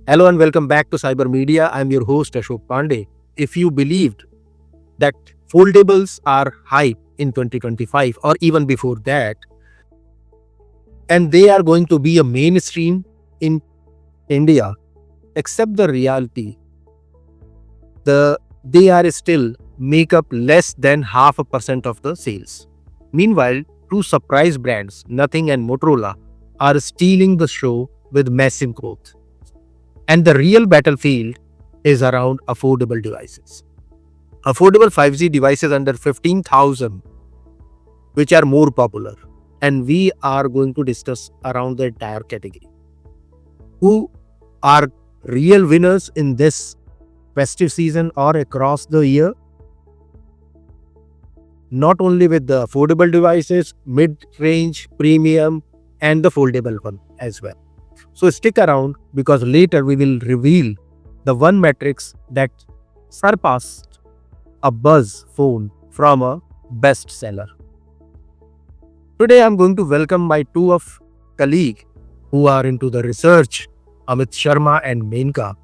Hello and welcome back to Cyber Media. I'm your host Ashok Pandey. If you believed that foldables are hype in 2025 or even before that, and they are going to be a mainstream in India, accept the reality, they are still make up less than 0.5% of the sales. Meanwhile, two surprise brands, Nothing and Motorola, are stealing the show with massive growth. And the real battlefield is around affordable devices. Affordable 5G devices under 15,000, which are more popular. And we are going to discuss around the entire category. Who are real winners in this festive season or across the year? Not only with the affordable devices, mid-range, premium, and the foldable one as well. So stick around because later we will reveal the one metrics that surpassed a buzz phone from a bestseller. Today I'm going to welcome my two of colleagues who are into the research, Amit Sharma and Menka.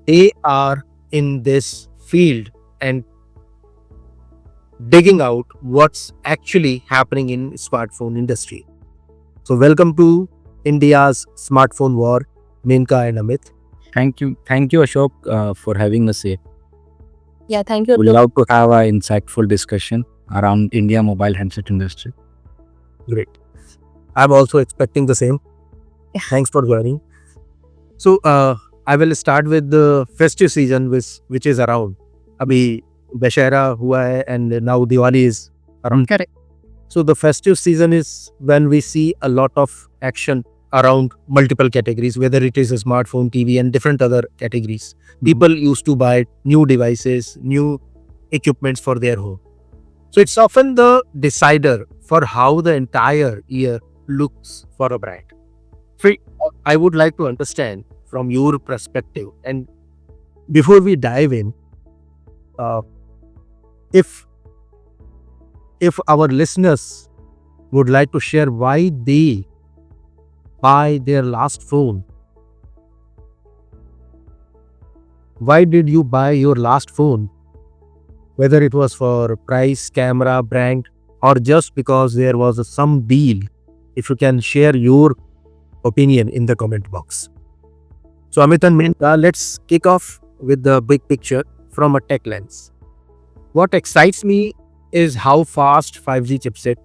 They are in this field and digging out what's actually happening in smartphone industry. So welcome to India's smartphone war, Menka and Amit. Thank you, Ashok, for having us here. Yeah, thank you. We'd love to have an insightful discussion around India mobile handset industry. Great. I'm also expecting the same. Yeah. Thanks for joining. So I will start with the festive season which is around. Abhi Dashera hua hai and now Diwali is around. Correct. So the festive season is when we see a lot of action around multiple categories, whether it is a smartphone, TV and different other categories. People used to buy new devices, new equipments for their home. So it's often the decider for how the entire year looks for a brand. So I would like to understand from your perspective, and before we dive in, if our listeners would like to share why they buy their last phone. Why did you buy your last phone? Whether it was for price, camera, brand, or just because there was some deal. If you can share your opinion in the comment box. So Amit and Menka, let's kick off with the big picture from a tech lens. What excites me is how fast 5G chipset.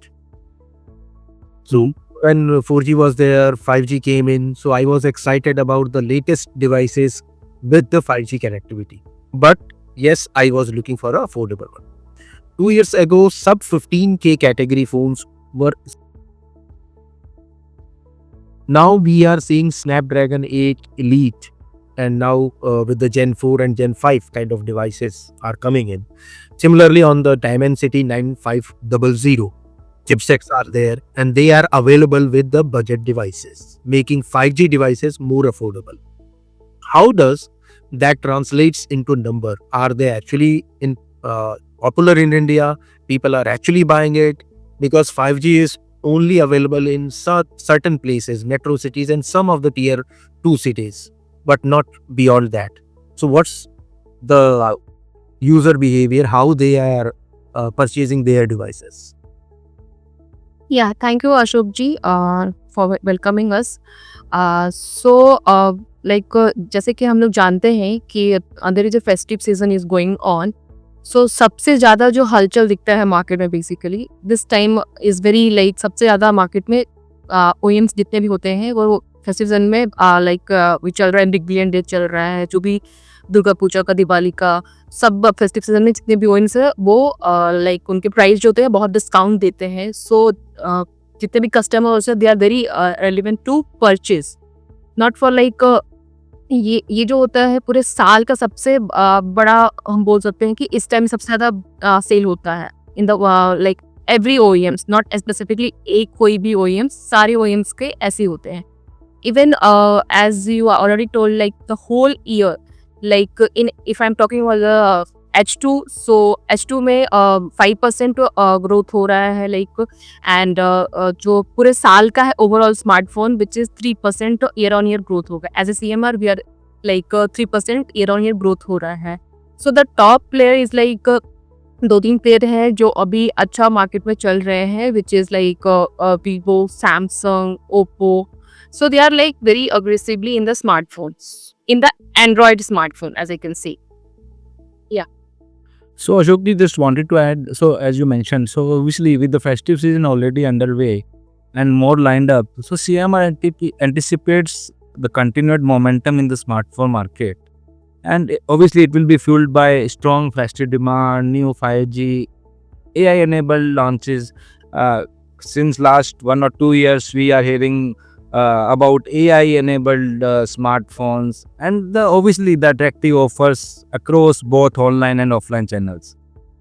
So when 4G was there, 5G came in. So I was excited about the latest devices with the 5G connectivity. But yes, I was looking for an affordable one. 2 years ago, sub 15K category phones were. Now we are seeing Snapdragon 8 Elite, and now with the Gen 4 and Gen 5 kind of devices are coming in. Similarly, on the Dimensity 9500 chipsets are there, and they are available with the budget devices, making 5G devices more affordable. How does that translates into number? Are they actually popular in India? People are actually buying it because 5G is only available in certain places, metro cities and some of the tier 2 cities, but not beyond that. So what's the user behavior, how they are purchasing their devices? Yeah, thank you, Ashok ji, for welcoming us. जैसे कि हम लोग जानते हैं कि there is a festive season is going on. So सबसे ज़्यादा जो हलचल दिखता है मार्केट में basically this time is very like सबसे ज़्यादा मार्केट में ओएम्स जितने भी होते हैं वो फेस्टिव सीजन में भी चल रहा है. बिग बिलियन डे चल रहा है, जो भी दुर्गा पूजा का, दिवाली का, सब फेस्टिव सीजन में जितने भी ओएम्स है वो उनके प्राइस जो होते हैं बहुत डिस्काउंट देते हैं. सो जितने भी कस्टमर्स हैं they are very relevant to purchase, not for ये जो होता है पूरे साल का सबसे बड़ा हम बोल सकते हैं कि इस टाइम सबसे ज़्यादा सेल होता है in the every OEMs, not specifically एक कोई भी ओएम्स, सारे ओएम्स के ऐसे होते हैं. Even as you already told the whole year, in if I'm talking about the H2, so H2 में 5% ग्रोथ हो रहा है लाइक, एंड जो पूरे साल का है overall smartphone which is 3% year on year growth होगा. As a CMR we are like 3% year on year growth हो रहा है. So the top player is like 2-3 player हैं जो अभी अच्छा मार्केट में चल रहे हैं, which is like Vivo, Samsung, Oppo. So they are like very aggressively in the smartphones, in the Android smartphone, as I can see. So Ashokji, just wanted to add, so as you mentioned, so obviously with the festive season already underway and more lined up, so CMR anticipates the continued momentum in the smartphone market. And obviously it will be fueled by strong festive demand, new 5G, AI-enabled launches. Since last 1 or 2 years, we are hearing about AI-enabled smartphones, and obviously the attractive offers across both online and offline channels.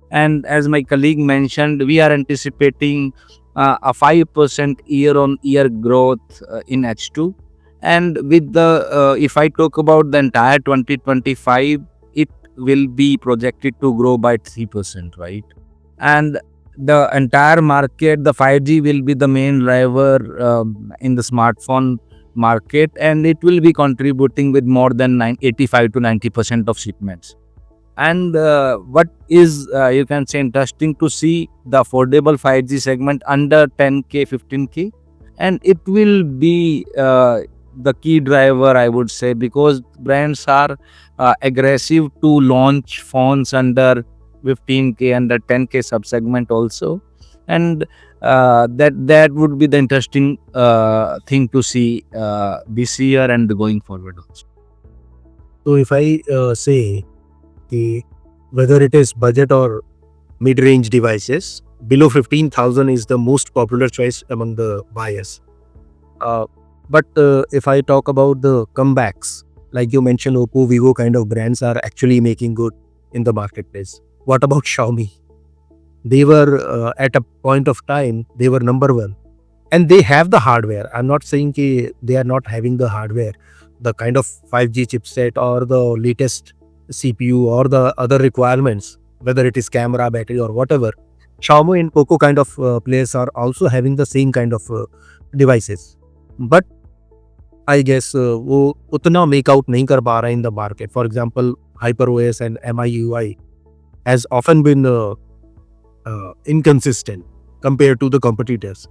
And as my colleague mentioned, we are anticipating a 5% year-on-year growth in H2. And with the, if I talk about the entire 2025, it will be projected to grow by 3%, right? And the entire market, the 5G will be the main driver in the smartphone market, and it will be contributing with more than 85 to 90% of shipments. And what is, you can say, interesting to see the affordable 5G segment under 10K, 15K, and it will be the key driver, I would say, because brands are aggressive to launch phones under 15K and the 10K subsegment also, and that would be the interesting thing to see this year and going forward also. So if I say whether it is budget or mid-range devices, below 15,000 is the most popular choice among the buyers. But if I talk about the comebacks, like you mentioned, Oppo, Vivo kind of brands are actually making good in the marketplace. What about Xiaomi? They were at a point of time, they were number one. And they have the hardware. I'm not saying they are not having the hardware, the kind of 5G chipset or the latest CPU or the other requirements, whether it is camera, battery or whatever. Xiaomi and Poco kind of players are also having the same kind of devices. But I guess वो उतना make out नहीं कर पा रहा in the market. For example, HyperOS and MIUI has often been inconsistent compared to the competitors.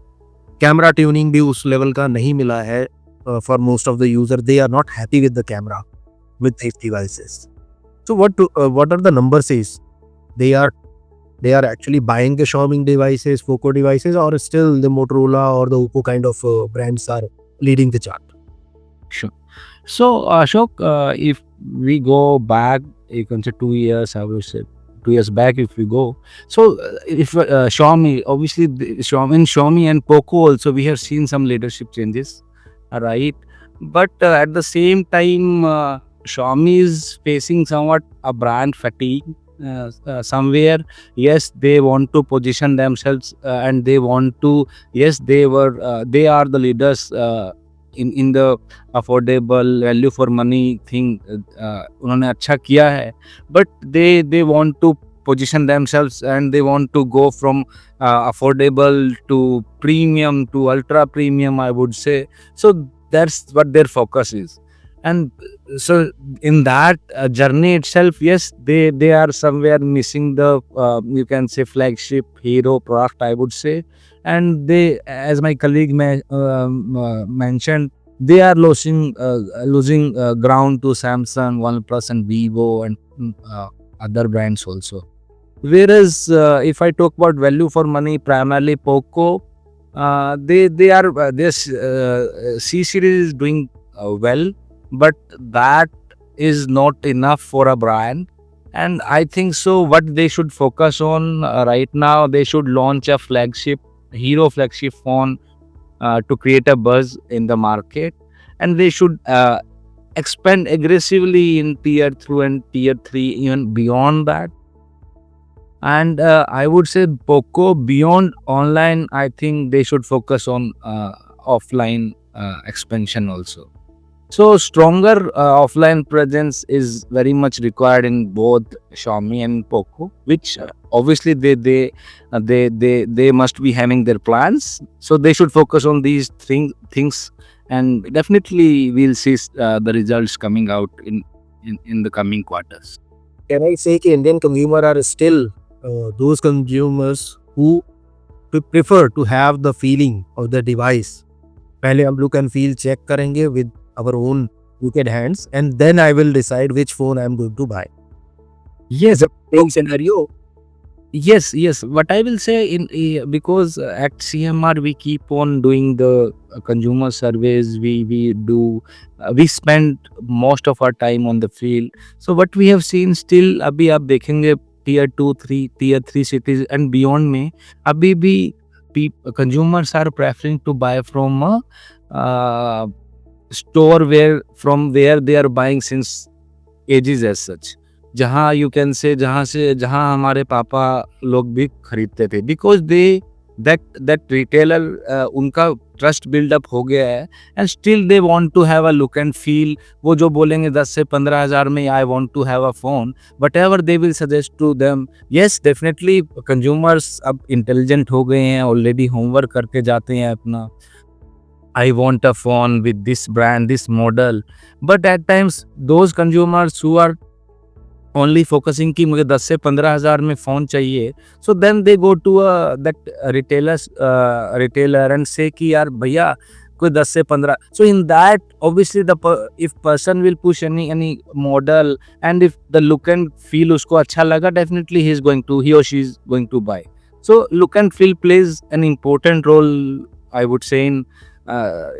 Camera tuning भी उस level का नहीं मिला है for most of the user. They are not happy with the camera with these devices. So what are the numbers is? They are actually buying the Xiaomi devices, Poco devices, or still the Motorola or the Oppo kind of brands are leading the chart. Sure. So Ashok, if we go back, you can say 2 years, I would say 2 years back if we go. So if Xiaomi, obviously Xiaomi and Poco also, we have seen some leadership changes, right? But at the same time, Xiaomi is facing somewhat a brand fatigue. Somewhere, yes, they want to position themselves and they want to, yes, they are the leaders in the affordable value for money thing. उन्होंने अच्छा किया है, but they want to position themselves and they want to go from affordable to premium to ultra premium, I would say. So that's what their focus is. And so in that journey itself, yes, they are somewhere missing the you can say flagship hero product, I would say. And they, as my colleague mentioned, they are losing ground to Samsung, OnePlus and Vivo and other brands also. Whereas if I talk about value for money, primarily Poco, they are this C series is doing well, but that is not enough for a brand. And I think so what they should focus on right now, they should launch a hero flagship phone to create a buzz in the market, and they should expand aggressively in tier 2 and tier 3, even beyond that. And I would say Poco, beyond online, I think they should focus on offline expansion also. So stronger offline presence is very much required in both Xiaomi and Poco, which obviously they must be having their plans. So they should focus on these things, and definitely we'll see the results coming out in the coming quarters. Can I say कि Indian consumer are still those consumers who prefer to have the feeling of the device. पहले हम look and feel check करेंगे with our own wicked hands, and then I will decide which phone I am going to buy. Yes, Same scenario. yes. What I will say because at CMR we keep on doing the consumer surveys. We do we spend most of our time on the field. So what we have seen still, अभी आप देखेंगे tier 2, 3, tier 3 cities and beyond में अभी भी consumers are preferring to buy from a store from where they are buying since ages as such. जहाँ you can say जहाँ हमारे पापा लोग भी खरीदते थे, because that retailer उनका trust build up हो गया है, and still they want to have a look and feel. वो जो बोलेंगे 10 से 15 हज़ार में I want to have a phone, whatever they will suggest to them. Yes, definitely consumers अब intelligent हो गए हैं, already homework करके जाते हैं अपना. I want a phone with this brand, this model. But at times those consumers who are only focusing कि मुझे 10 से 15 हज़ार में फ़ोन चाहिए, so then they go to that retailer and say कि यार भैया कोई 10 से 15. So in that obviously if person will push any model, and if the look and feel उसको अच्छा लगा, definitely he or she is going to buy. So look and feel plays an important role, I would say, in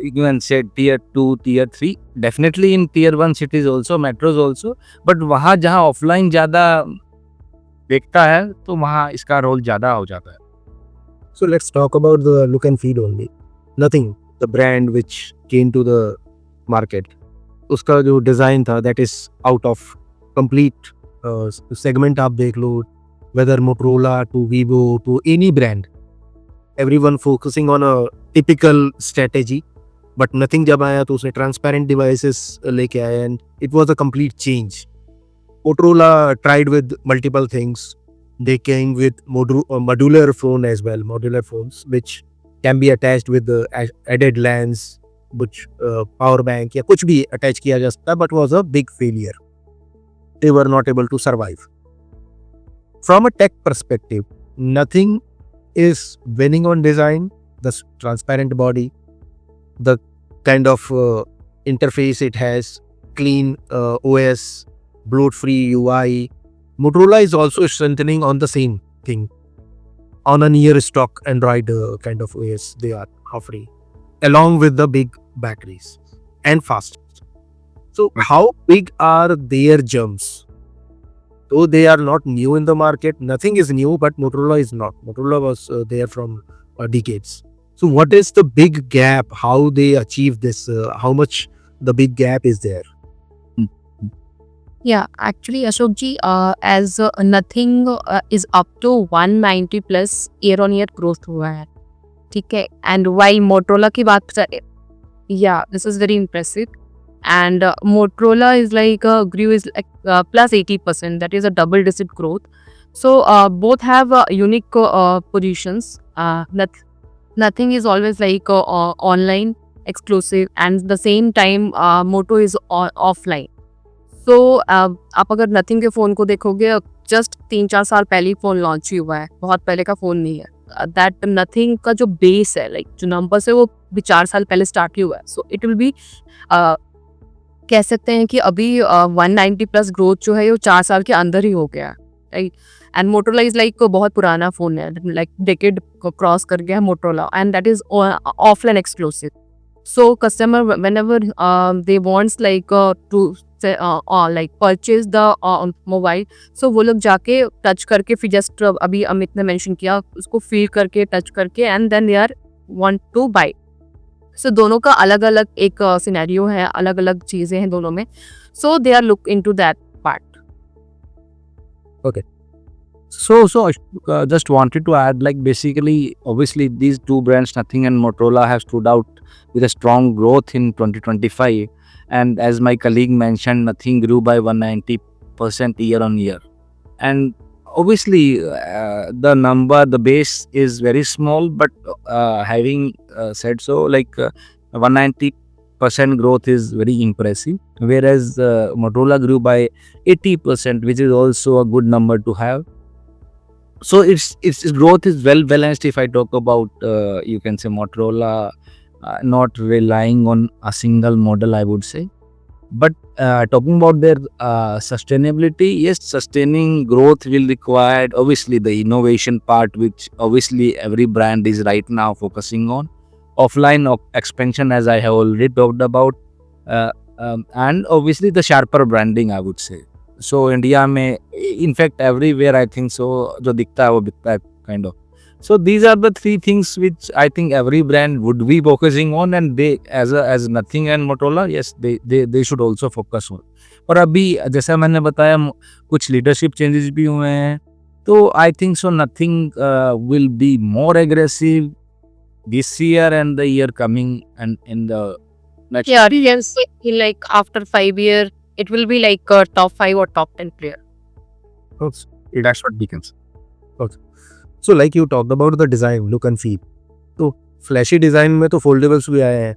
you can say tier 2, tier 3, definitely in tier 1 cities also, metros also, but वहाँ जहाँ offline ज़्यादा देखता है तो वहाँ इसका role ज़्यादा हो जाता है. So let's talk about the look and feel only. Nothing, the brand which came to the market, उसका जो design था, that is out of complete segment. आप देख लो, whether Motorola to Vivo to any brand, everyone focusing on a typical strategy, but nothing जब आया तो उसने transparent devices लेके आया, and it was a complete change. Motorola tried with multiple things. They came with modular phone as well, modular phones which can be attached with the added lens, which power bank या कुछ भी attach किया जा सकता, but was a big failure. They were not able to survive. From a tech perspective, nothing is winning on design. The transparent body, the kind of interface it has, clean OS, bloat-free UI. Motorola is also strengthening on the same thing, on a near stock Android kind of OS they are offering, along with the big batteries and fast. So how big are their jumps? Though they are not new in the market, nothing is new, but Motorola is not. Motorola was there from decades. So what is the big gap? How they achieve this? How much the big gap is there? Yeah, actually, Ashok ji, as nothing is up to 190 plus year-on-year growth हुआ है, ठीक है. And while Motorola की बात करें, yeah, this is very impressive. And Motorola is like grew is like plus 80%. That is a double-digit growth. So both have unique positions. Nothing is always like online exclusive, and the same time Moto is offline. So आप अगर nothing के phone को देखोगे, just 3-4 साल पहले ही phone launch ही हुआ है, बहुत पहले का फ़ोन नहीं है. दैट नथिंग का जो बेस है, लाइक जो नंबर्स है, वो भी 4 साल पहले स्टार्ट ही हुआ है. सो इट विल बी कह सकते हैं कि अभी 190 प्लस ग्रोथ जो है वो 4 साल के अंदर ही हो गया है, right. And Motorola is like बहुत पुराना फ़ोन है, लाइक डेकेड क्रॉस कर गया है Motorola, and that is offline exclusive. So customer whenever they wants like to like purchase the mobile, so वो लोग जाके टच करके, फिर जस्ट अभी अमित ने मेंशन किया, उसको फील करके, टच करके, and then they are want to buy. So दोनों का अलग अलग एक सिनेरियो है, अलग अलग चीज़ें हैं दोनों में. So they are look into that part. Okay. So just wanted to add, like basically, obviously these two brands, Nothing and Motorola, have stood out with a strong growth in 2025. and as my colleague mentioned, nothing grew by 190% year on year. And obviously, the base is very small, but having said so, like 190% growth is very impressive. Whereas Motorola grew by 80%, which is also a good number to have. So its growth is well balanced. If I talk about, you can say Motorola, not relying on a single model, I would say. But talking about their sustainability, yes, sustaining growth will require obviously the innovation part, which obviously every brand is right now focusing on. Offline expansion, as I have already talked about, and obviously the sharper branding, I would say. So India में, in fact everywhere I think so, जो दिखता है वो बिकता है kind of. So these are the three things which I think every brand would be focusing on, and they as Nothing and Motorola, yes, they should also focus on. और अभी जैसा मैंने बताया कुछ leadership changes भी हुए हैं, तो I think so Nothing will be more aggressive this year and the year coming, and in the next. Yeah, you can say like after 5 years, it will be like a top 5 or top 10 player. That's what we can say. So like you talked about the design, look and feel. तो flashy design में तो foldables भी आए हैं.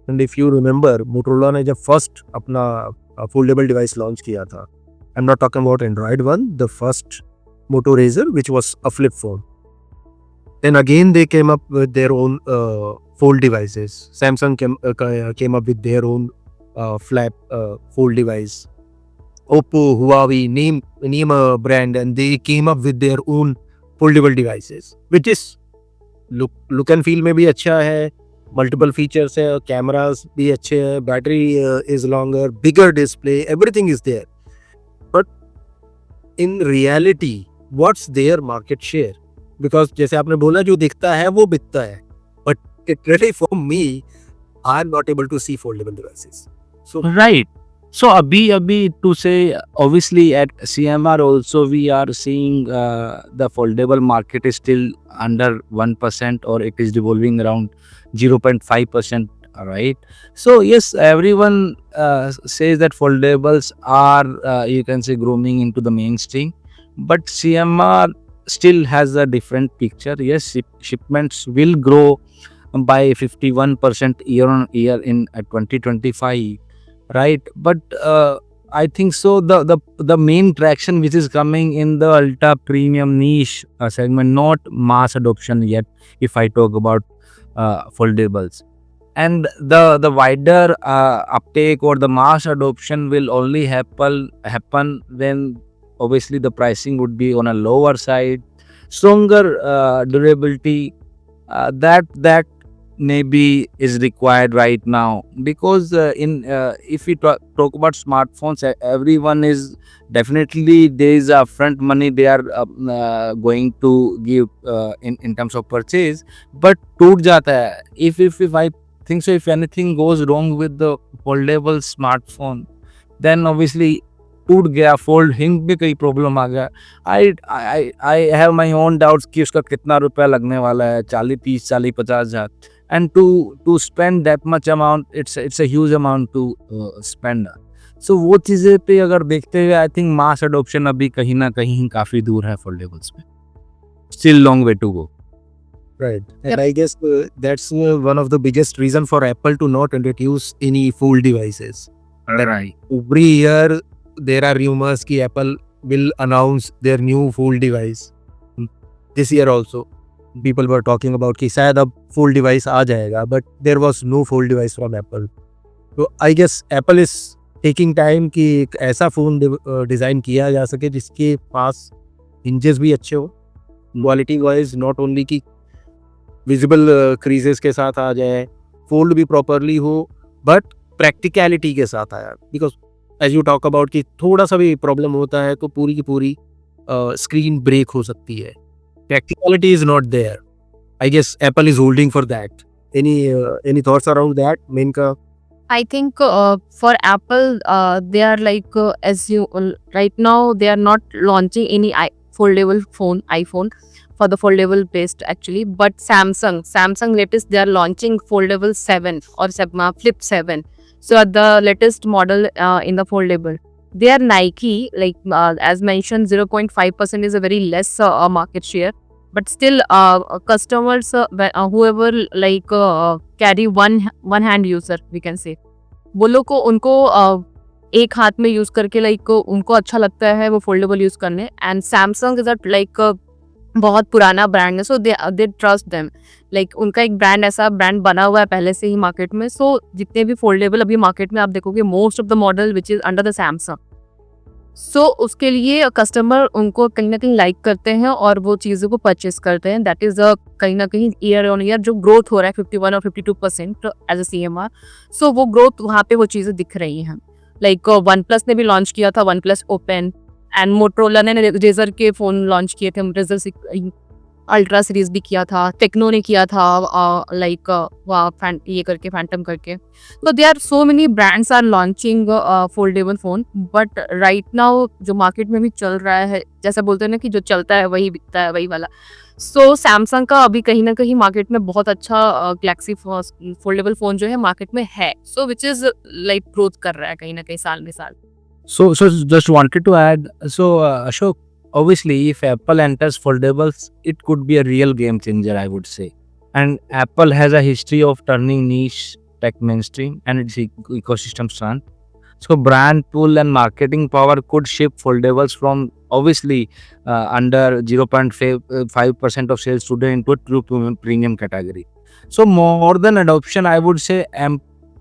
And if you remember, Motorola ने जब first अपना foldable device launch किया था, I am not talking about Android one, the first Moto Razr which was a flip phone. Then again they came up with their own fold devices. Samsung came up with their own flap fold device. Oppo, Huawei, name a brand, and they came up with their own foldable devices, which is look and feel में भी अच्छा है, multiple features है, cameras भी अच्छे हैं, battery is longer, bigger display, everything is there. But in reality, what's their market share? Because जैसे आपने बोला, जो दिखता है वो बिकता है, but literally for me, I'm not able to see foldable devices. So Right. So abhi to say, obviously at CMR also we are seeing the foldable market is still under 1%, or it is revolving around 0.5%, right? So yes, everyone says that foldables are you can say grooming into the mainstream, but CMR still has a different picture. Yes, shipments will grow by 51% year on year in 2025. Right, but I think so the main traction which is coming in the ultra premium niche segment, not mass adoption yet, if I talk about foldables. And the wider uptake or the mass adoption will only happen when obviously the pricing would be on a lower side, stronger durability, that maybe is required right now. Because if we talk about smartphones, everyone is definitely, there is upfront money they are going to give in terms of purchase, but टूट जाता है. If I think so, if anything goes wrong with the foldable smartphone, then obviously टूट गया, fold हिंग भी कई problem आ गया. I have my own doubts कि उसका कितना रुपया लगने वाला है, 40, 30, 40, 50,000. And to spend that much amount, it's a huge amount to spend. So वो चीज़ें पे अगर देखते हुए, आई थिंक मास अडोप्शन अभी कहीं ना कहीं काफ़ी दूर है फोल्डेबल्स में. Still long way to go. right, and I guess that's one of the biggest reason for Apple to not introduce any fold devices. Right. Every year there are rumors कि Apple will announce their new fold device. This year also people were talking about कि शायद अब fold device आ जाएगा, but there was no fold device from Apple. So I guess Apple is taking time कि एक ऐसा phone design किया जा सके जिसके पास hinges भी अच्छे हो, क्वालिटी वाइज नॉट ओनली कि विजिबल क्रीजेस के साथ आ जाए, फोल्ड भी प्रॉपरली हो, बट प्रैक्टिकलिटी के साथ आया. Because as you talk about कि थोड़ा सा भी प्रॉब्लम होता है तो पूरी की पूरी स्क्रीन ब्रेक हो सकती है. Practicality is not there. I guess Apple is holding for that. Any thoughts around that? Main का I think for Apple, they are like as you right now they are not launching any foldable phone, iPhone for the foldable based actually. But Samsung latest they are launching foldable 7 or Flip 7. So the latest model in the foldable, they are Nike, like as mentioned, 0.5% is a very less market share, but still customers, whoever like carry one hand user, we can say, वो लोग को उनको एक हाथ में use करके like उनको अच्छा लगता है वो फोल्डेबल यूज करने. एंड सैमसंग इज लाइक बहुत पुराना ब्रांड है, so they trust them. Like उनका एक ब्रांड, ऐसा ब्रांड बना हुआ है पहले से ही मार्केट में. सो जितने भी फोल्डेबल अभी मार्केट में आप देखोगे, most of the model which is under the Samsung. So उसके लिए कस्टमर उनको कहीं ना कहीं लाइक करते हैं और वो चीज़ों को परचेस करते हैं. दैट इज कहीं ना कहीं ईयर ऑन ईयर जो ग्रोथ हो रहा है 51 और 52% एज अ CMR. सो वो ग्रोथ वहाँ पे वो चीज़ें दिख रही हैं. लाइक वन प्लस ने भी लॉन्च किया था one plus open, and Motorola ने रेजर के फ़ोन लॉन्च किए थे, रेजर अल्ट्रा सीरीज भी किया था, टेक्नो ने किया था लाइक ये करके फैंटम करके. तो they are so many brands are launching foldable phone. But right now जो मार्केट में भी चल रहा है, जैसा बोलते हैं ना कि जो चलता है वही बिकता है, वही वाला. सो सैमसंग का अभी कहीं ना कहीं मार्केट में बहुत अच्छा गैलेक्सी फोल्डेबल फ़ोन जो है मार्केट में है. सो विच इज़ लाइक ग्रोथ कर रहा है कहीं ना कहीं साल में साल. So just wanted to add. So Ashok, obviously, if Apple enters foldables, it could be a real game changer, I would say. And Apple has a history of turning niche tech mainstream and its ecosystem strength. So brand pull and marketing power could shift foldables from obviously under 0.5% of sales today into a true premium category. So more than adoption, I would say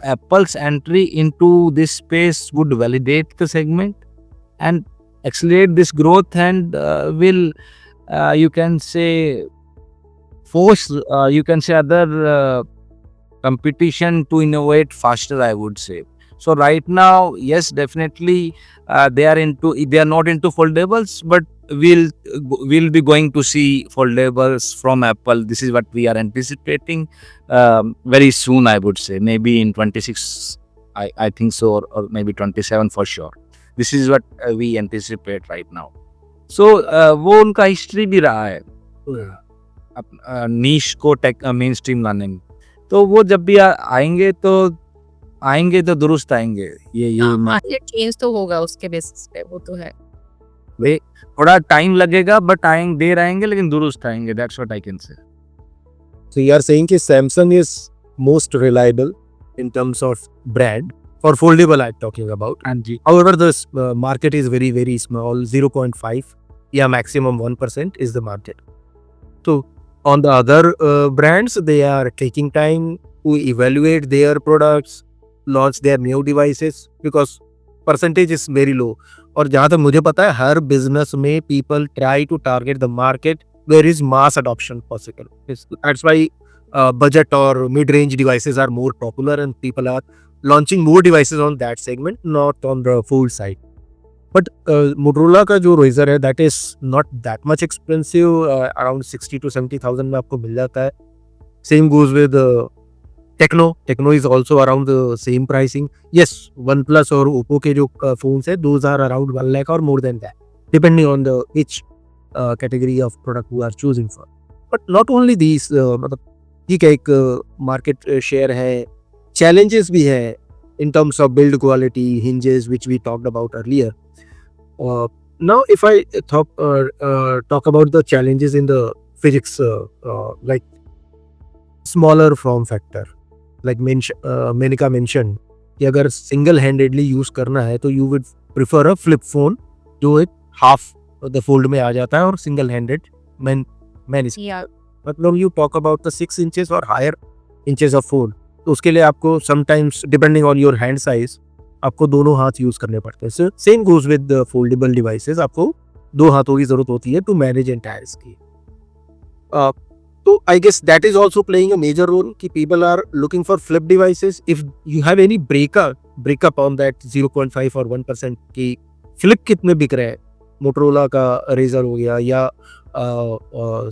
Apple's entry into this space would validate the segment and accelerate this growth, and will you can say force other competition to innovate faster, I would say. So right now, yes, definitely they are not into foldables, but we'll be going to see foldables from Apple. This is what we are anticipating very soon, I would say. Maybe in 26, I think so, or maybe 27 for sure. This is what we anticipate right now. So वो उनका history भी रहा है नीश को take main stream लाने में. तो वो जब भी आएंगे तो दुरुस्त आएंगे. ये मार्केट चेंज तो होगा उसके बेसिस पे, वो तो है. वे थोड़ा टाइम लगेगा, बट देर आएंगे लेकिन दुरुस्त आएंगे. That's what I can say. So you are saying कि Samsung is most reliable in terms of brand for foldable I'm talking about. And जी, However, the market is very very small, 0.5 या maximum 1% is the market. So on the other brands, they are taking time to evaluate their products, launch their new devices because percentage is very low. और जहाँ तक मुझे पता है हर business में people try to target the market where is mass adoption possible. That's why budget or mid-range devices are more popular and people are launching more devices on that segment, not on the full side. But Motorola का जो Razr है, that is not that much expensive, around 60 to 70,000 में आपको मिल जाता है. Same goes with Techno. Techno is also around the same pricing. Yes, OnePlus और Oppo के जो phones है, those are around 1 lakh or more than that, depending on the which category of product you are choosing for. But not only these, मतलब ठीक है, एक market share है, challenges भी है in terms of build quality, hinges, which we talked about earlier. Now, if I talk about the challenges in the physics, like smaller form factor, like Menika mentioned, कि अगर single handedly use करना है तो you would prefer a flip phone जो एक half the fold में आ जाता है और single handed man is. Yeah. मतलब you talk about the 6 inches or higher inches of fold, तो उसके लिए आपको sometimes depending on your hand size आपको दोनों हाथ यूज करने पड़ते हैं. So same goes with the foldable devices, आपको 2 हाथों की जरूरत होती है to manage entire screen. So I guess that is also playing a major role कि people are looking for flip devices. If you have any breakup on that 0.5 or 1% की flip कितने बिक रहे हैं, Motorola का Razr हो गया या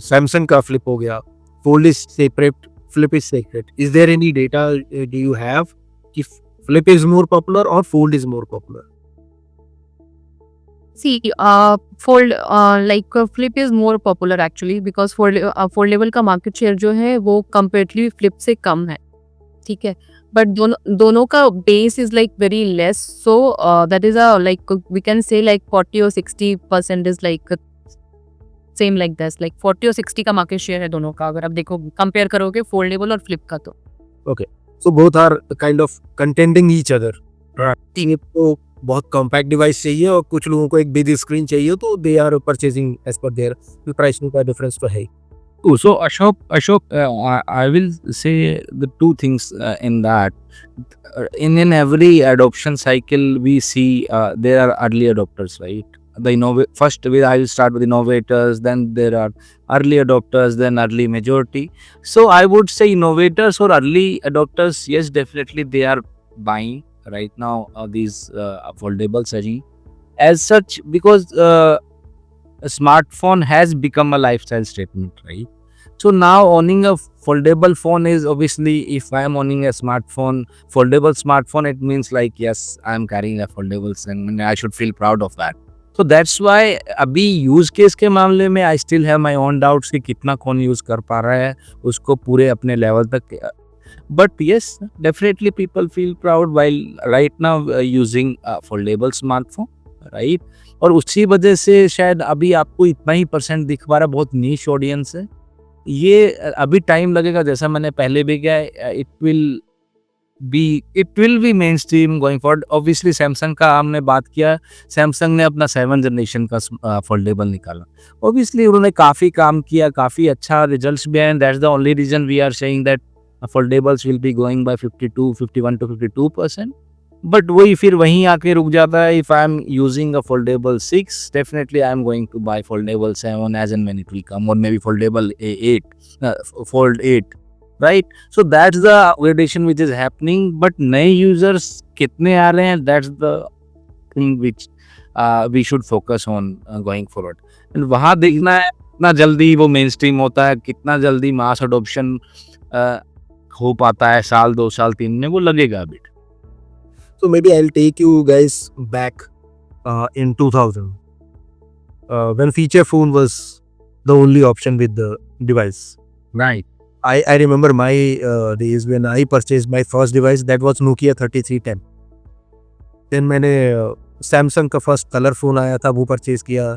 Samsung का flip हो गया, fold is separate, flip is separate. Is there any data do you have कि flip is more popular or fold is more popular? See, fold like flip is more popular actually because foldable का market share जो है वो comparatively flip से कम है. ठीक है. but दोनों का base is like very less, so that is a like we can say like 40 or 60% is like same like this, like 40 और 60 का market share है दोनों का, अगर आप देखो compare करोगे foldable और flip का तो. So both are kind of contending each other. Team को बहुत कॉम्पैक्ट डिवाइस चाहिए और कुछ लोगों को एक बिग स्क्रीन चाहिए, तो they are purchasing as per their pricing का डिफरेंस तो है ही. Oh, so Ashok, I will say the two things in that. In every adoption cycle, we see there are early adopters, right? First, I will start with innovators. Then there are early adopters. Then early majority. So I would say innovators or early adopters, yes, definitely they are buying right now these foldables, as such, because a smartphone has become a lifestyle statement, right? So now owning a foldable phone is obviously, if I am owning a foldable smartphone, it means like, yes, I am carrying a foldable and I should feel proud of that. So that's why अभी use case के मामले में I still have my own doubts कि कितना कौन use कर पा रहा है उसको पूरे अपने लेवल तक. But yes, definitely people feel proud while right now using a foldable smartphone, right? और उसी वजह से शायद अभी आपको इतना ही परसेंट दिख पा रहा है, बहुत नीश ऑडियंस है ये. अभी टाइम लगेगा, जैसा मैंने पहले भी कहा, it will be main stream going forward. Obviously Samsung का हमने बात किया, सैमसंग ने अपना 7th जनरेशन का फोल्डेबल निकाला. ऑब्वियसली उन्होंने काफ़ी काम किया, काफ़ी अच्छा रिजल्ट्स भी हैं. That's the only reason we are saying that foldables will be going by 51 to 52%. But वही फिर वहीं आके रुक जाता है. If I am using a foldable 6, definitely I am going to buy foldable 7 as and when it will come, और maybe foldable 8, fold 8, right? So that's the upgradation which is happening. But नए users कितने आ रहे हैं, that's the thing which we should focus on going forward. And वहाँ देखना है कितना जल्दी वो मेन स्ट्रीम होता है, कितना जल्दी मास अडोप्शन हो पाता है. साल 2 साल 3 में वो लगेगा अभी. So maybe I'll take you guys back in 2000 when feature phone was the only option with the device. Right. I remember my days when I purchased my first device, that was Nokia 3310. Then मैंने Samsung का first color phone आया था, वो purchase किया.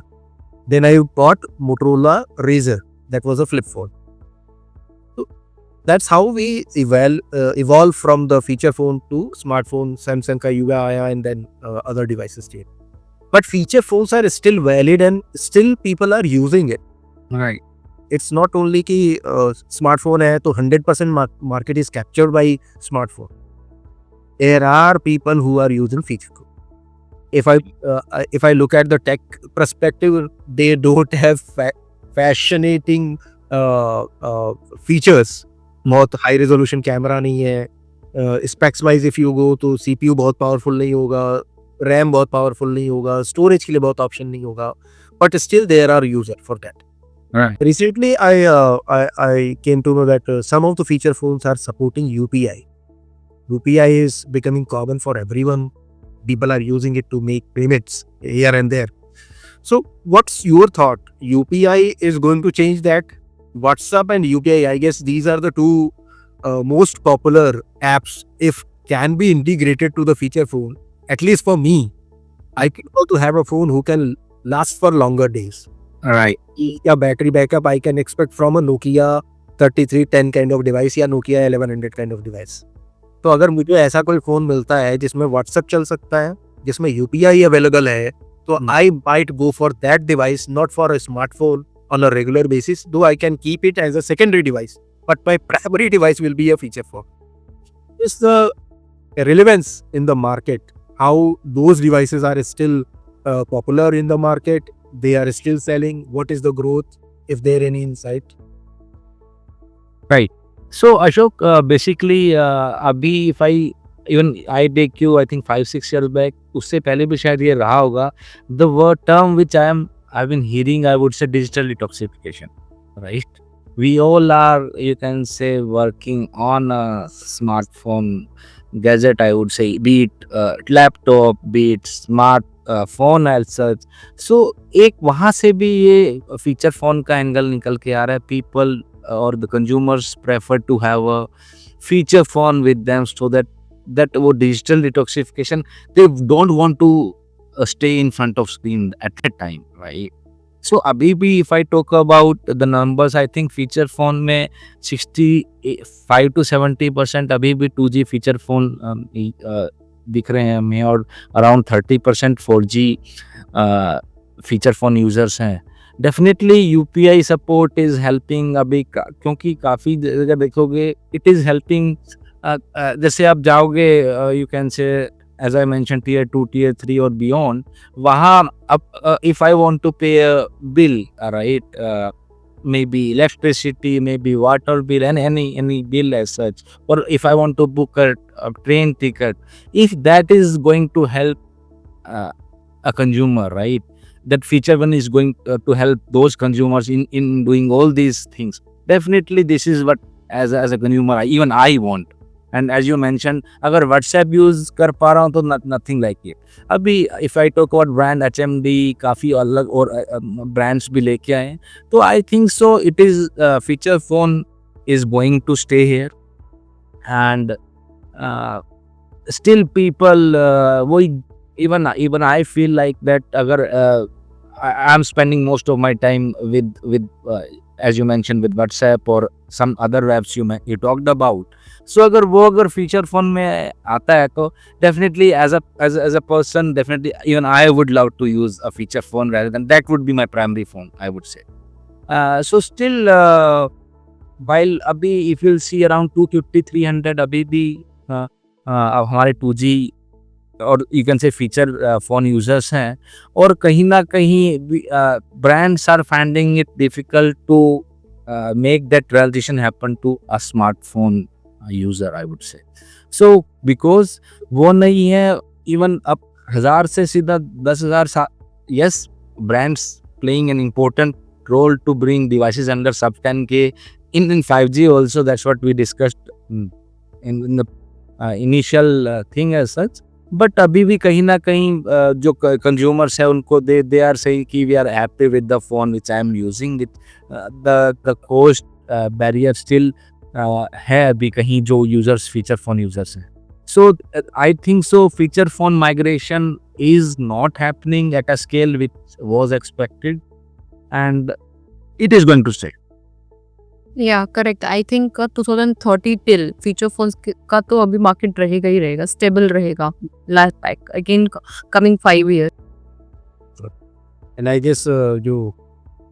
Then I bought Motorola Razr, that was a flip phone. That's how we evolve from the feature phone to smartphone. Samsung का युवा आया and then other devices came. But feature phones are still valid and still people are using it. Right. It's not only कि smartphone है तो 100% market is captured by smartphone. There are people who are using feature phone. If I look at the tech perspective, they don't have fascinating features. बहुत high resolution camera नहीं है. Specs wise if you go तो CPU बहुत powerful नहीं होगा, RAM बहुत powerful नहीं होगा, स्टोरेज के लिए बहुत ऑप्शन नहीं होगा, but still there are user for that. Right. Recently I came to know that some of the feature phones are supporting UPI. UPI is becoming common for everyone. People are using it to make payments here and there. So what's your thought? UPI is going to change that? WhatsApp and UPI, I guess these are the two most popular apps. If can be integrated to the feature phone, at least for me, I can also have a phone who can last for longer days. Right. या battery backup I can expect from a Nokia 3310 kind of device या Nokia 1100 kind of device. तो अगर मुझे ऐसा कोई phone मिलता है जिसमें WhatsApp चल सकता है, जिसमें UPI अवेलेबल है, तो I might go for that device, not for a smartphone on a regular basis, though I can keep it as a secondary device, but my primary device will be a feature phone. It's the relevance in the market, how those devices are still popular in the market, they are still selling, what is the growth, if there any insight? Right. So Ashok, basically अभी if I take you I think 5-6 years back, उससे पहले भी शायद ये रहा होगा, the word term which I've been hearing, I would say digital detoxification, right? We all are, you can say, working on a smartphone gadget, I would say, be it laptop, be it smart phone as such. So एक वहाँ से भी ये feature phone का angle निकल के आ रहा है. People or the consumers prefer to have a feature phone with them, so that वो digital detoxification, they don't want to stay in front of screen at that time, right? So अभी भी if I talk about the numbers, I think feature phone में 65 to 70% अभी भी 2G feature phone दिख रहे हैं हमें, और around 30% 4G feature phone users हैं. Definitely UPI support is helping अभी क्योंकि काफ़ी जगह देखोगे it is helping. जैसे आप जाओगे you can say as I mentioned tier 2 tier 3 or beyond, वहाँ अब if I want to pay a bill, right, maybe electricity, maybe water bill, and any bill as such, or if I want to book a train ticket, if that is going to help a consumer, right, that feature one is going to help those consumers in doing all these things. Definitely this is what as a consumer even I want. And as you mentioned, अगर WhatsApp use कर पा रहा हूँ तो nothing like it. अभी if I talk about brand HMD, काफ़ी अलग और brands भी लेके आए हैं, तो I think so it is feature phone is going to stay here. And still people वो even I feel like that अगर I'm spending most of my time with as you mentioned with WhatsApp or some other apps you talked about. So अगर feature phone में आता है तो definitely as a person, definitely even I would love to use a feature phone rather than that would be my primary phone, I would say. So still while अभी if you'll see around 250-300 अभी भी हमारे 2G और you can say feature phone users हैं, और कहीं ना कहीं brands are finding it difficult to make that transition happen to a smartphone user, I would say. So because वो नहीं है, even अब 1000 से सीधा 10,000, yes, brands playing an important role to bring devices under sub 10K in 5G also. That's what we discussed in the initial thing as such. But अभी भी कहीं ना कहीं जो कंज्यूमर्स है उनको दे आर सेइंग कि we are happy with the phone which I am using it. The cost barrier still है अभी कहीं जो यूजर्स फीचर फोन यूजर्स हैं. So I think so feature phone migration is not happening at a scale which was expected and it is going to stay. Yeah correct. I think 2030 till feature phones का तो अभी market रहेगा ही रहेगा, stable रहेगा last pack again coming 5 years. And I guess जो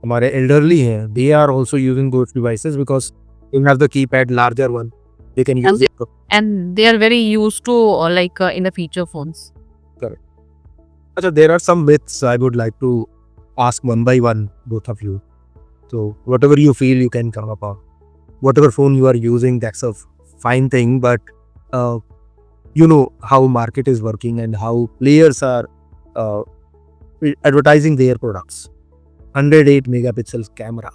हमारे elderly हैं they are also using those devices because they have the keypad larger one they can use it. And they are very used to like in the feature phones. अच्छा, there are some myths I would like to ask one by one both of you. So whatever you feel you can come upon. Whatever phone you are using, that's a fine thing, but you know how market is working and how players are advertising their products. 108 megapixels camera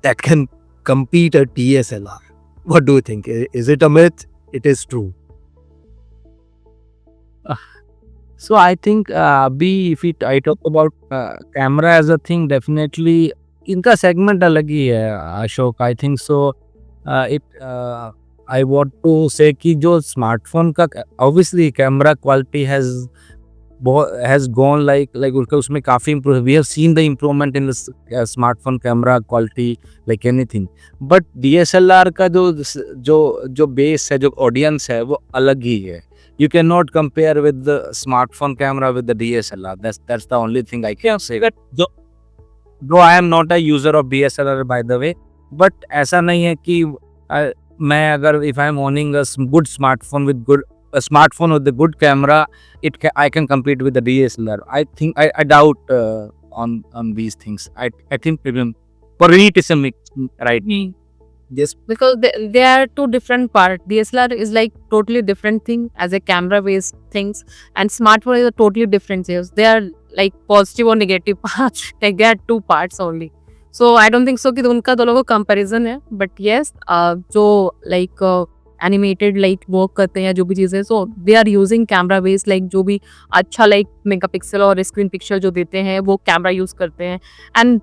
that can compete a DSLR. What do you think? Is it a myth? It is true. So I think if I talk about camera as a thing, definitely इनका segment अलग ही है Ashok. I think so. I want to say कि जो smartphone का obviously camera quality has gone like उसमें काफ़ी improve. We have seen the improvement in the smartphone camera quality like anything. But DSLR का जो base है, जो audience है, वो अलग ही है. You cannot compare with the smartphone camera with the DSLR. That's the only thing I can say. Though I am not a user of DSLR by the way, but ऐसा नहीं है कि मैं अगर if I am owning a good smartphone with the good camera, I can compete with the DSLR. I think I doubt on these things. I think for me it is a mix, right? Yes. Because they are two different parts. DSLR is like totally different thing as a camera based things, and smartphone is a totally different things. They are like positive or negative parts. They get two parts only. So I don't think so कि उनका दोनों को comparison है. But yes, जो like animated like work करते हैं या जो भी चीज़ें, so they are using camera based like जो भी अच्छा like megapixel और screen picture जो देते हैं वो camera use करते हैं. And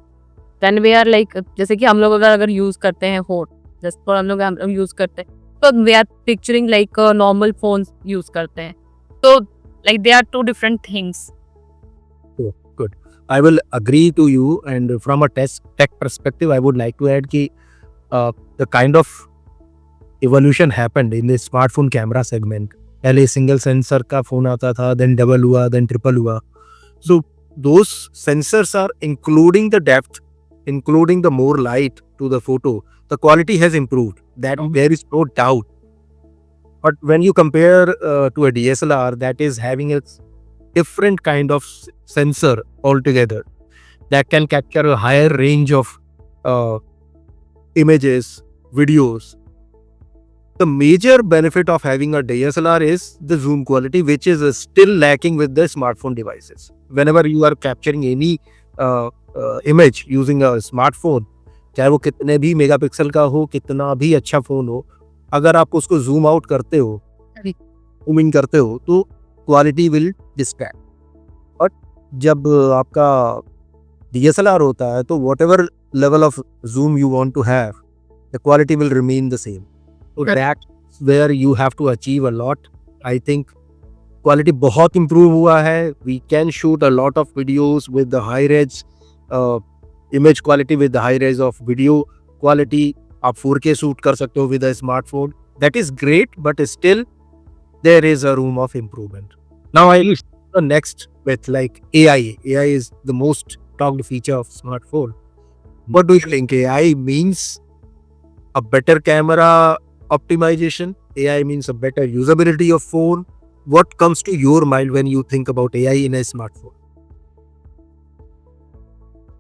then we are like जैसे कि हम लोग अगर यूज़ करते हैं फोन, जैसे हम लोग यूज़ करते हैं तो we are picturing like normal phone use करते हैं, तो like they are two different things. Good. I will agree to you, and from a tech perspective, I would like to add कि the kind of evolution happened in the smartphone camera segment. पहले single sensor का phone आता था, then double हुआ, then triple हुआ. So those sensors are including the depth, including the more light to the photo. The quality has improved. That there is no doubt. But when you compare to a DSLR that is having a different kind of sensor altogether that can capture a higher range of images, videos. The major benefit of having a DSLR is the zoom quality, which is still lacking with the smartphone devices. Whenever you are capturing any image using a smartphone, चाहे वो कितने भी megapixel का हो, कितना भी अच्छा phone हो, अगर आप उसको जूम आउट करते हो, जूम इन करते हो, तो क्वालिटी विल डिस्ट्रैक्ट. बट जब आपका DSLR होता है, तो whatever level of zoom you want to have, the quality will remain the same. So that's where you have to achieve a lot. I think quality बहुत improve हुआ है. We can shoot a lot of videos with the high res image quality, with the high res of video quality. आप 4K shoot कर सकते हो with a smartphone. That is great, but still there is a room of improvement. Now I the next with like AI. AI is the most talked feature of smartphone. What do you think? AI means a better camera optimization? AI means a better usability of phone? What comes to your mind when you think about AI in a smartphone?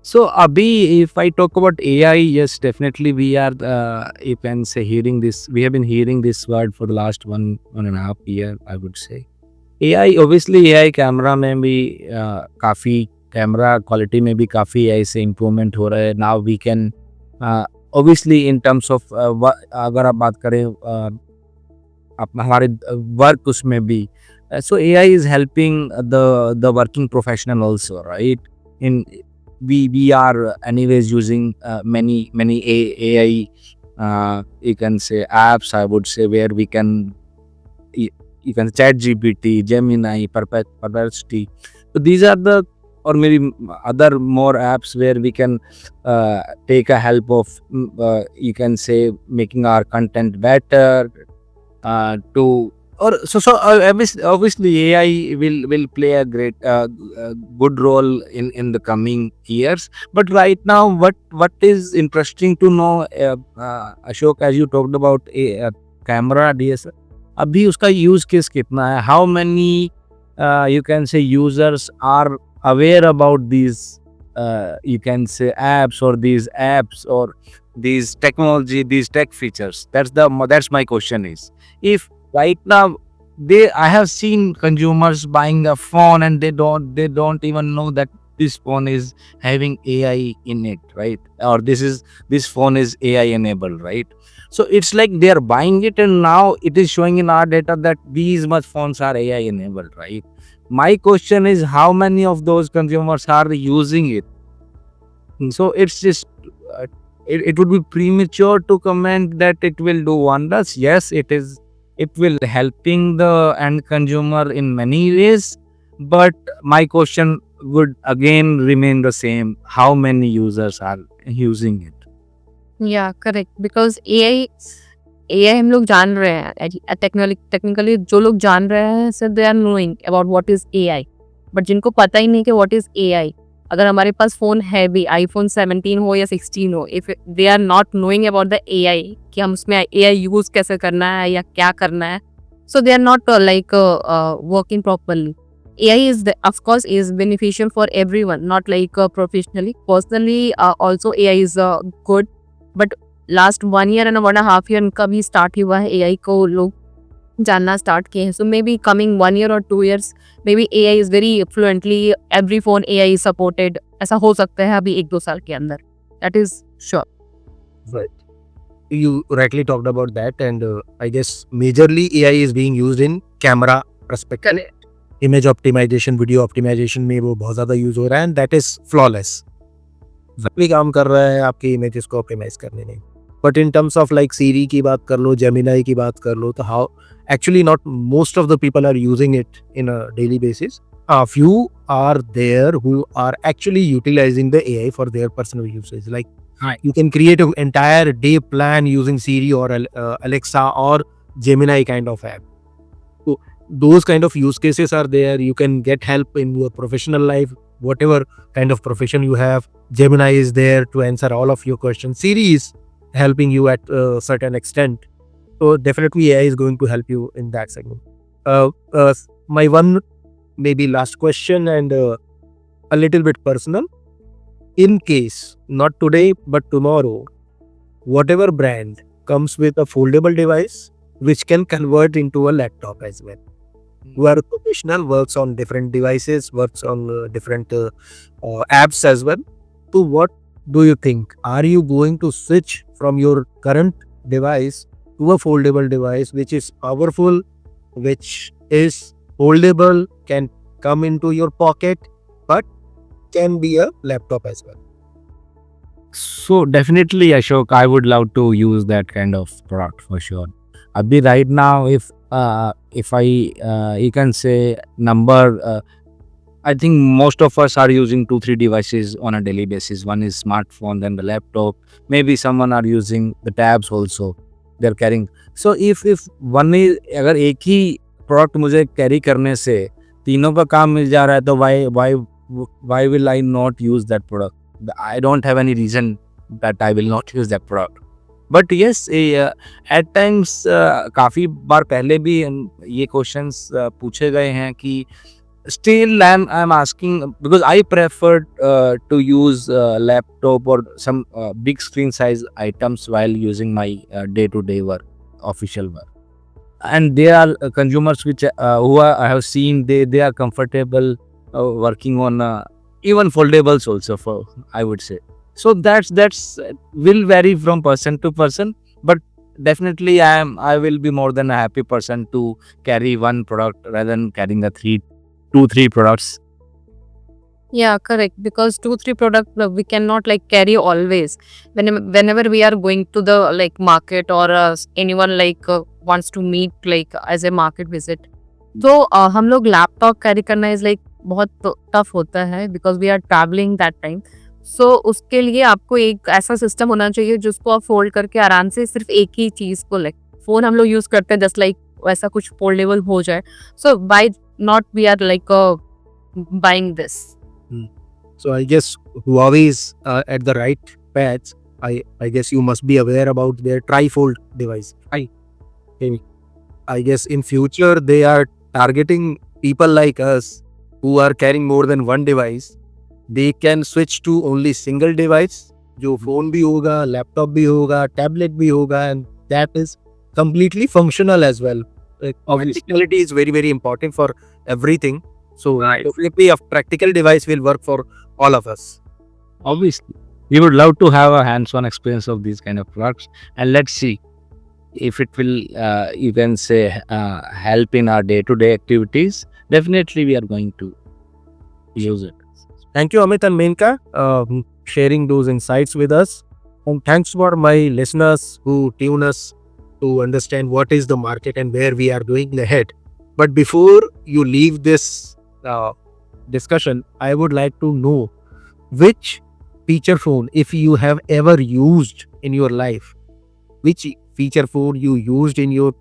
So Abhi, if I talk about AI, yes, definitely we are, you can say, hearing this. We have been hearing this word for the last one and a half year, I would say. AI, obviously AI camera में भी काफ़ी camera quality में भी काफ़ी ऐसे improvement हो रहा है. Now we can obviously in terms of अगर आप बात करें हमारे वर्क उसमें भी, so AI is helping the working professional also, right? In we are anyways using many AI you can say apps, I would say, where we can you can ChatGPT, Gemini, Perplexity. So these are the, or maybe other more apps where we can take a help of you can say making our content better to, or so obviously AI will play a great good role in the coming years. But right now what is interesting to know, Ashok, as you talked about camera DSLR, अभी उसका use case कितना है, how many you can say users are aware about these you can say apps or these technology, these tech features? That's my question is, if right now I have seen consumers buying a phone and they don't even know that this phone is having AI in it, right? Or this phone is AI enabled, right? So it's like they are buying it and now it is showing in our data that these much phones are AI enabled, right? My question is, how many of those consumers are using it? So it's just it would be premature to comment that it will do wonders. Yes, it will helping the end consumer in many ways, but my question would again remain the same: how many users are using it? या correct, because AI हम लोग जान रहे हैं, technically जो लोग जान रहे हैं sir they are knowing about what is AI. But जिनको पता ही नहीं कि व्हाट इज AI, अगर हमारे पास फ़ोन है भी, iPhone 17 हो या 16 हो, if they are not knowing about the AI कि हम उसमें AI यूज़ कैसे करना है या क्या करना है, so they are not like working properly. AI is of course is beneficial for everyone, not like professionally. Personally, also AI is good, but last 1 year and 1.5 year इनका भी start हुआ है, AI को लोग जानना start किए हैं. So maybe coming 1 year or 2 years, maybe AI is very fluently, every phone AI is supported. ऐसा हो सकता है अभी 1-2 साल के अंदर. That is sure. Right. You rightly talked about that, and I guess majorly AI is being used in camera perspective. Correct. Image optimization, video optimization में वो बहुत ज़्यादा यूज़ हो रहा है, एंड दैट इज़ फ्लॉलेस. भी काम कर रहा है आपकी इमेजेस को ऑप्टिमाइज करने में. But in terms of like Siri की बात कर लो, Gemini की बात कर लो, तो how actually not most of the people are using it in a daily basis. A few are there who are actually utilizing the AI for their personal usage. Like Right. you can create an entire day plan using Siri or Alexa or Gemini kind of app. So those kind of use cases are there. You can get help in your professional life, whatever kind of profession you have. Gemini is there to answer all of your questions. Siri is helping you at a certain extent. So definitely AI is going to help you in that segment. My one maybe last question and a little bit personal. In case, not today but tomorrow, whatever brand comes with a foldable device which can convert into a laptop as well. Who are professional, works on different devices, works on different apps as well. So what do you think? Are you going to switch from your current device to a foldable device which is powerful, which is foldable, can come into your pocket, but can be a laptop as well? So definitely, Ashok, I would love to use that kind of product for sure. Abhi, right now, if I you can say number, I think most of us are using 2-3 devices on a daily basis. One is smartphone, then the laptop. Maybe someone are using the tabs also. They're carrying. So if one is अगर एक ही product मुझे carry करने से तीनों का काम मिल जा रहा है तो why will I not use that product? I don't have any reason that I will not use that product. But yes, at times काफ़ी बार पहले भी ये questions पूछे गए हैं कि still I'm asking because I prefer to use laptop or some big screen size items while using my day-to-day work, official work. And there are consumers which I have seen they are comfortable working on even foldables also, for I would say. So that's will vary from person to person, but definitely I will be more than a happy person to carry one product rather than carrying the 2-3 products. Yeah, correct. Because 2-3 product we cannot like carry always. Whenever we are going to the like market or anyone like wants to meet like as a market visit, तो हम लोग laptop carry करना is like बहुत tough होता है because we are travelling that time. सो उसके लिए आपको एक ऐसा सिस्टम होना चाहिए जिसको आप फोल्ड करके आराम से सिर्फ एक ही चीज को लाइक फोन हम लोग यूज करते हैं जस्ट लाइक वैसा कुछ फोल्डेबल हो जाए. So by not we are like buying this. So I guess Huawei is at the right path. I guess you must be aware about their trifold device. I guess in future they are targeting people like us who are carrying more than one device. They can switch to only single device. जो phone भी होगा, laptop भी होगा, tablet भी होगा, and that is completely functional as well. Practicality is very very important for everything. So definitely a practical device will work for all of us. Obviously, we would love to have a hands-on experience of these kind of products, and let's see if it will you can say help in our day-to-day activities. Definitely we are going to use it. Thank you, Amit and Menka, sharing those insights with us. And thanks for my listeners who tune us to understand what is the market and where we are going ahead. But before you leave this discussion, I would like to know which feature phone, if you have ever used in your life, which feature phone you used in your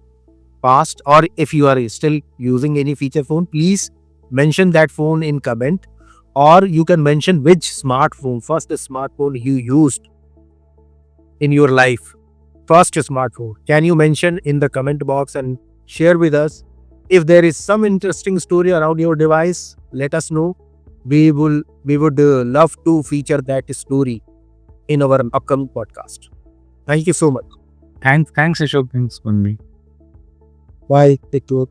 past, or if you are still using any feature phone, please mention that phone in comment, or you can mention which smartphone, first smartphone you used in your life, first smartphone. Can you mention in the comment box and share with us? If there is some interesting story around your device, let us know. We would love to feature that story in our upcoming podcast. Thank you so much. Thanks Ashok, thanks for me. Bye. Take care.